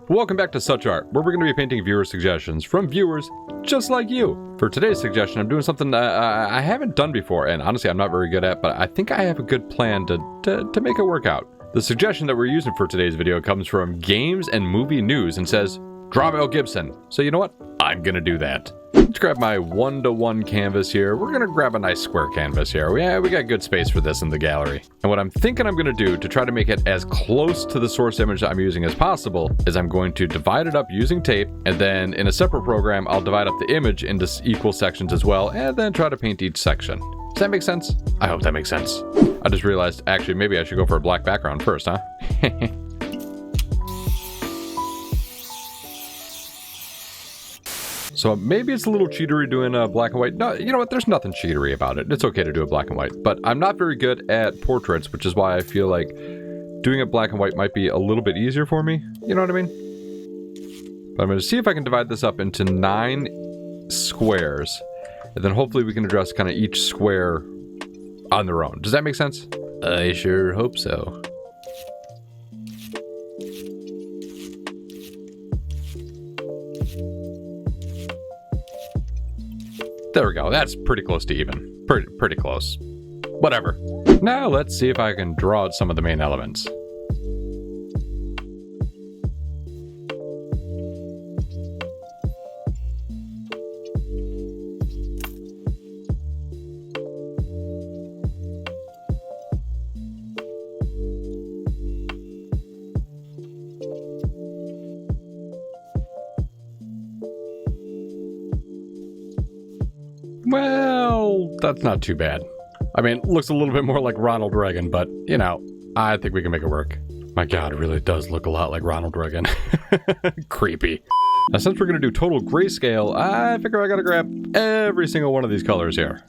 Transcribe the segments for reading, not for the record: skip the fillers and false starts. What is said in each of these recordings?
Welcome back to SuchArt, where we're going to be painting viewer suggestions from viewers just like you. For today's suggestion, I'm doing something I haven't done before, and honestly I'm not very good at, but I think I have a good plan to make it work out. The suggestion that we're using for today's video comes from Games and Movie News and says, draw Mel Gibson. So you know what? I'm going to do that. Let's grab my 1:1 canvas here. We're going to grab a nice square canvas here. We got good space for this in the gallery. And what I'm thinking I'm going to do to try to make it as close to the source image that I'm using as possible is I'm going to divide it up using tape, and then in a separate program, I'll divide up the image into equal sections as well, and then try to paint each section. Does that make sense? I hope that makes sense. I just realized, actually, maybe I should go for a black background first, huh? So maybe it's a little cheatery doing black and white. No, you know what? There's nothing cheatery about it. It's okay to do a black and white. But I'm not very good at portraits, which is why I feel like doing it black and white might be a little bit easier for me. You know what I mean? But I'm going to see if I can divide this up into 9 squares. And then hopefully we can address kind of each square on their own. Does that make sense? I sure hope so. There we go. That's pretty close to even. Pretty close. Whatever. Now let's see if I can draw out some of the main elements. Well, that's not too bad. I mean, it looks a little bit more like Ronald Reagan, but, you know, I think we can make it work. My god, it really does look a lot like Ronald Reagan. Creepy. Now, since we're going to do total grayscale, I figure I gotta grab every single one of these colors here.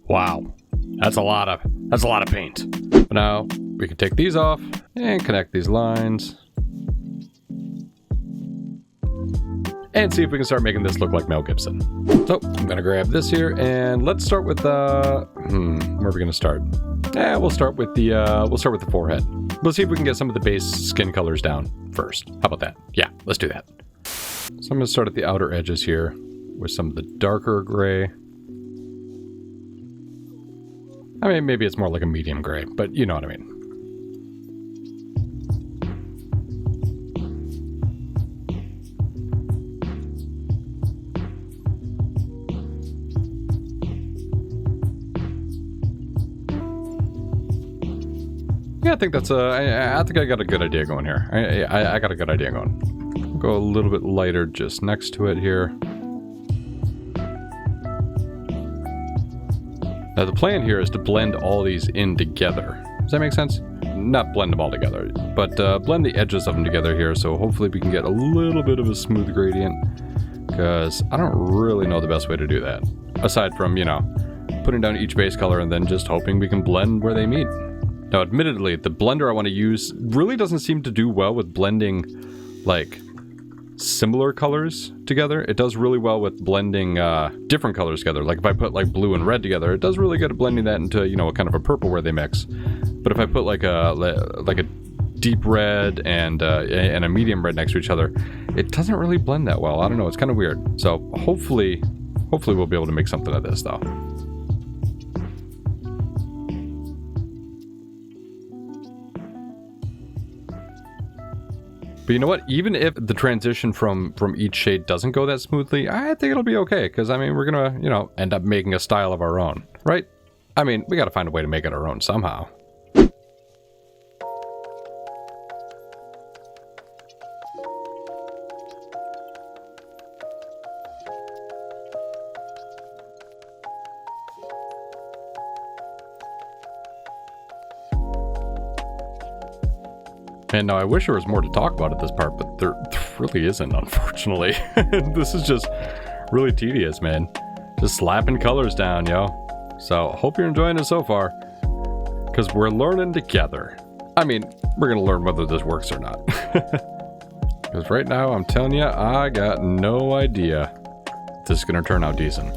Wow. That's a lot of paint. But now, we can take these off and connect these lines. And see if we can start making this look like Mel Gibson. So, I'm gonna grab this here, and let's start with, where are we gonna start? We'll start with the forehead. Let's see if we can get some of the base skin colors down first. How about that? Yeah, let's do that. So I'm gonna start at the outer edges here with some of the darker gray. I mean, maybe it's more like a medium gray, but you know what I mean. Yeah, I think that's I think I got a good idea going here. I got a good idea going. Go a little bit lighter just next to it here. Now the plan here is to blend all these in together. Does that make sense? Not blend them all together, but blend the edges of them together here, so hopefully we can get a little bit of a smooth gradient, because I don't really know the best way to do that. Aside from, you know, putting down each base color and then just hoping we can blend where they meet. Now, admittedly, the blender I want to use really doesn't seem to do well with blending, like, similar colors together. It does really well with blending different colors together. Like, if I put, like, blue and red together, it does really good at blending that into, you know, a kind of a purple where they mix. But if I put, like a deep red and a medium red next to each other, it doesn't really blend that well. I don't know. It's kind of weird. So, hopefully we'll be able to make something of this, though. But you know what? Even if the transition from each shade doesn't go that smoothly, I think it'll be okay. Because, I mean, we're going to, you know, end up making a style of our own, right? I mean, we got to find a way to make it our own somehow. And now I wish there was more to talk about at this part, but there really isn't, unfortunately. This is just really tedious, man. Just slapping colors down, yo. So, hope you're enjoying it so far. Because we're learning together. I mean, we're going to learn whether this works or not. Because right now, I'm telling you, I got no idea if this is going to turn out decent.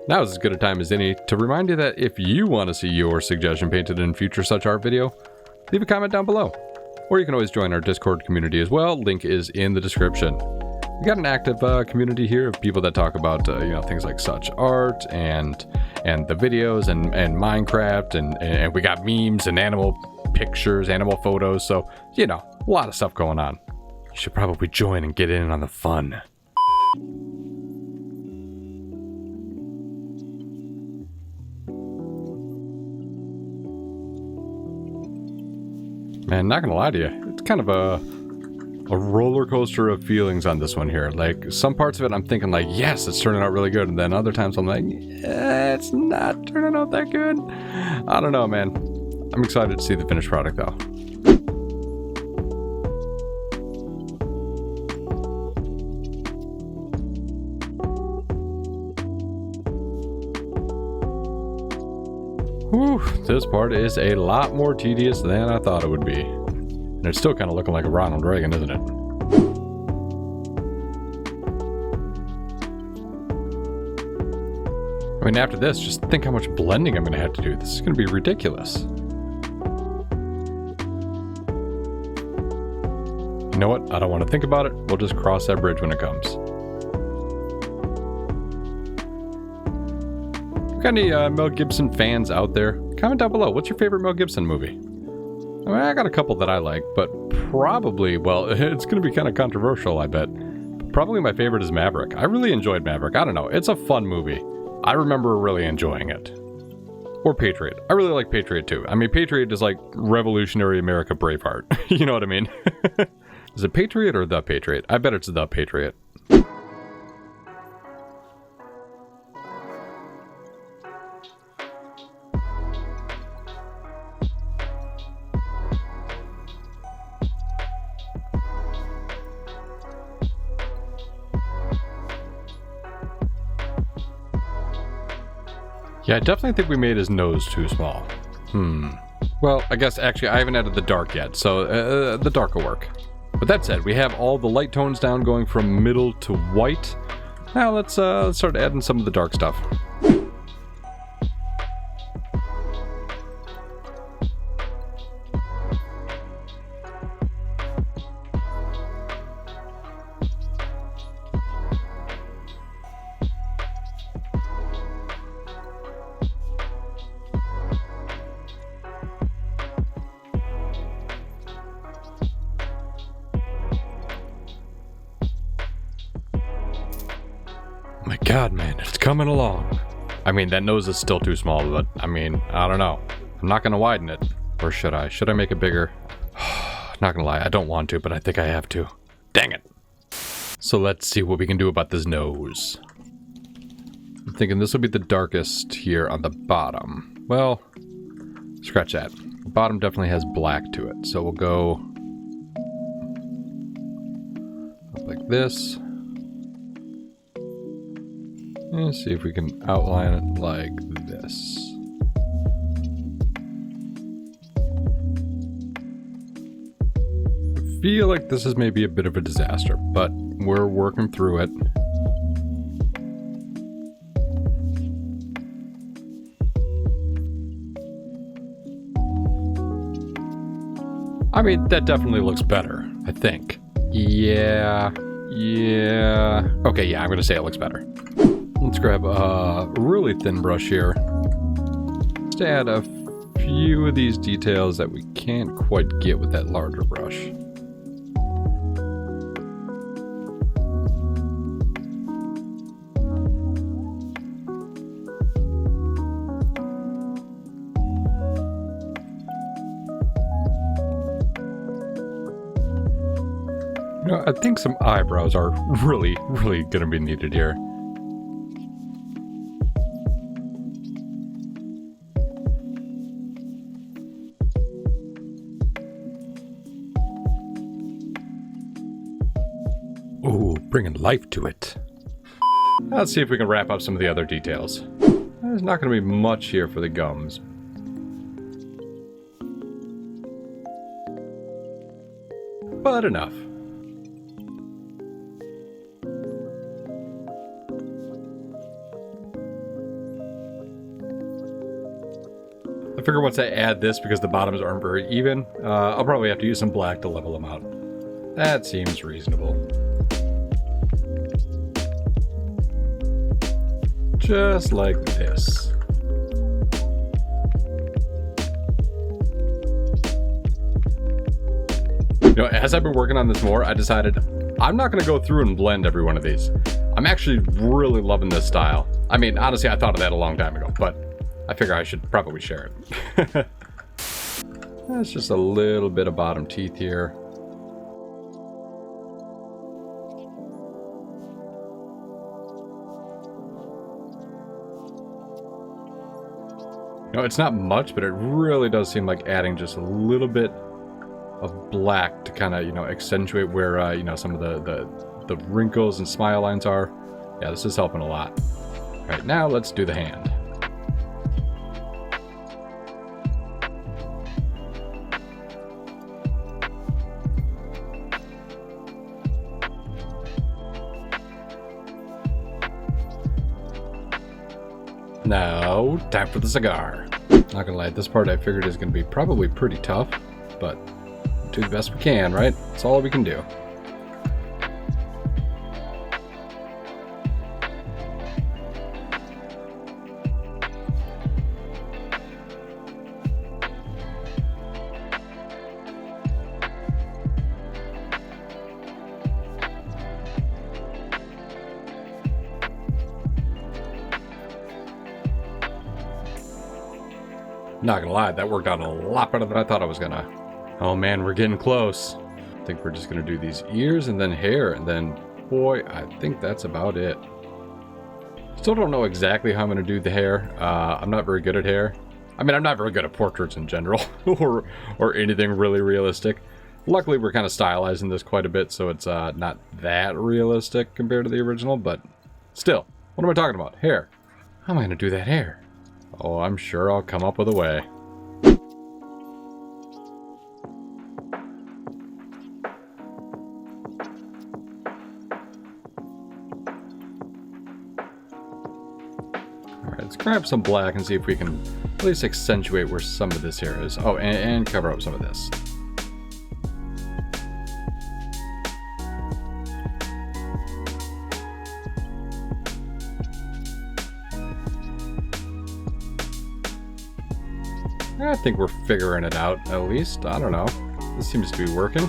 Now is as good a time as any to remind you that if you want to see your suggestion painted in future such art video, leave a comment down below. Or you can always join our Discord community as well. Link is in the description. We got an active community here of people that talk about things like SuchArt and the videos and Minecraft and we got memes and animal pictures, animal photos. So a lot of stuff going on. You should probably join and get in on the fun. Man, not gonna lie to you, it's kind of a roller coaster of feelings on this one here. Like, some parts of it I'm thinking like, yes, it's turning out really good, and then other times I'm like, it's not turning out that good. I don't know, man. I'm excited to see the finished product though. Whew, this part is a lot more tedious than I thought it would be. And it's still kind of looking like a Ronald Reagan, isn't it? I mean, after this, just think how much blending I'm going to have to do. This is going to be ridiculous. You know what? I don't want to think about it. We'll just cross that bridge when it comes. Got any Mel Gibson fans out there? Comment down below. What's your favorite Mel Gibson movie? I mean, I got a couple that I like, but probably, well, it's going to be kind of controversial, I bet. Probably my favorite is Maverick. I really enjoyed Maverick. I don't know. It's a fun movie. I remember really enjoying it. Or Patriot. I really like Patriot too. I mean, Patriot is like Revolutionary America Braveheart. You know what I mean? Is it Patriot or The Patriot? I bet it's The Patriot. Yeah, I definitely think we made his nose too small. Well, I guess actually I haven't added the dark yet, so the dark will work. But that said, we have all the light tones down going from middle to white. Now let's start adding some of the dark stuff. My God, man, it's coming along. I mean, that nose is still too small, but I mean, I don't know. I'm not gonna widen it. Or should I? Should I make it bigger? Not gonna lie, I don't want to, but I think I have to. Dang it. So let's see what we can do about this nose. I'm thinking this will be the darkest here on the bottom. Well, scratch that. The bottom definitely has black to it, so we'll go up like this. Let's see if we can outline it like this. I feel like this is maybe a bit of a disaster, but we're working through it. I mean, that definitely looks better, I think. Yeah. Okay, yeah, I'm gonna say it looks better. Let's grab a really thin brush here. Just add a few of these details that we can't quite get with that larger brush. You know, I think some eyebrows are really gonna be needed here. Ooh, bringing life to it. Let's see if we can wrap up some of the other details. There's not going to be much here for the gums. But enough. I figure once I add this, because the bottoms aren't very even, I'll probably have to use some black to level them out. That seems reasonable. Just like this. You know, as I've been working on this more, I decided I'm not going to go through and blend every one of these. I'm actually really loving this style. I mean, honestly, I thought of that a long time ago, but I figure I should probably share it. That's just a little bit of bottom teeth here. You know, it's not much, but it really does seem like adding just a little bit of black to kind of, you know, accentuate where, you know, some of the wrinkles and smile lines are. Yeah, this is helping a lot. All right, now let's do the hand. Now, time for the cigar. Not gonna lie, this part I figured is gonna be probably pretty tough, but do the best we can, right? That's all we can do. Not gonna lie, that worked out a lot better than I thought I was gonna. Oh man, we're getting close. I think we're just gonna do these ears and then hair, and then, boy, I think that's about it. Still don't know exactly how I'm gonna do the hair. I'm not very good at hair. I mean, I'm not very good at portraits in general, or anything really realistic. Luckily, we're kind of stylizing this quite a bit, so it's not that realistic compared to the original, but still, what am I talking about? Hair. How am I gonna do that hair? Oh, I'm sure I'll come up with a way. Alright, let's grab some black and see if we can at least accentuate where some of this hair is. Oh, and cover up some of this. I think we're figuring it out, at least. I don't know. This seems to be working.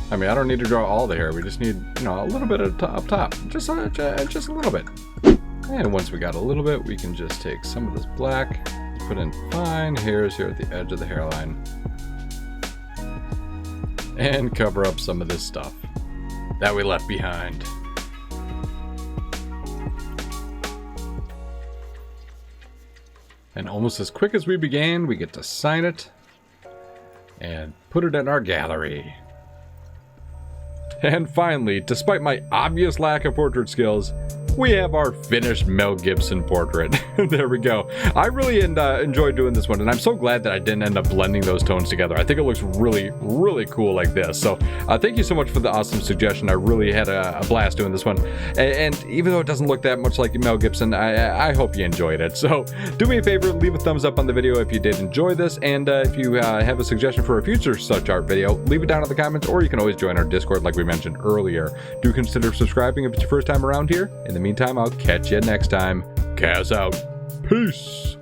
I mean, I don't need to draw all the hair. We just need, you know, a little bit of up top. Just a little bit. And once we got a little bit, we can just take some of this black, put in fine hairs here at the edge of the hairline, and cover up some of this stuff that we left behind. And almost as quick as we began, we get to sign it and put it in our gallery. And finally, despite my obvious lack of portrait skills, we have our finished Mel Gibson portrait. There we go. I really enjoyed doing this one, and I'm so glad that I didn't end up blending those tones together. I think it looks really, really cool like this. So thank you so much for the awesome suggestion. I really had a blast doing this one. And even though it doesn't look that much like Mel Gibson, I hope you enjoyed it. So do me a favor, leave a thumbs up on the video if you did enjoy this. And if you have a suggestion for a future SuchArt video, leave it down in the comments, or you can always join our Discord like we mentioned earlier. Do consider subscribing if it's your first time around here. In the meantime, I'll catch you next time. Kaz out. Peace.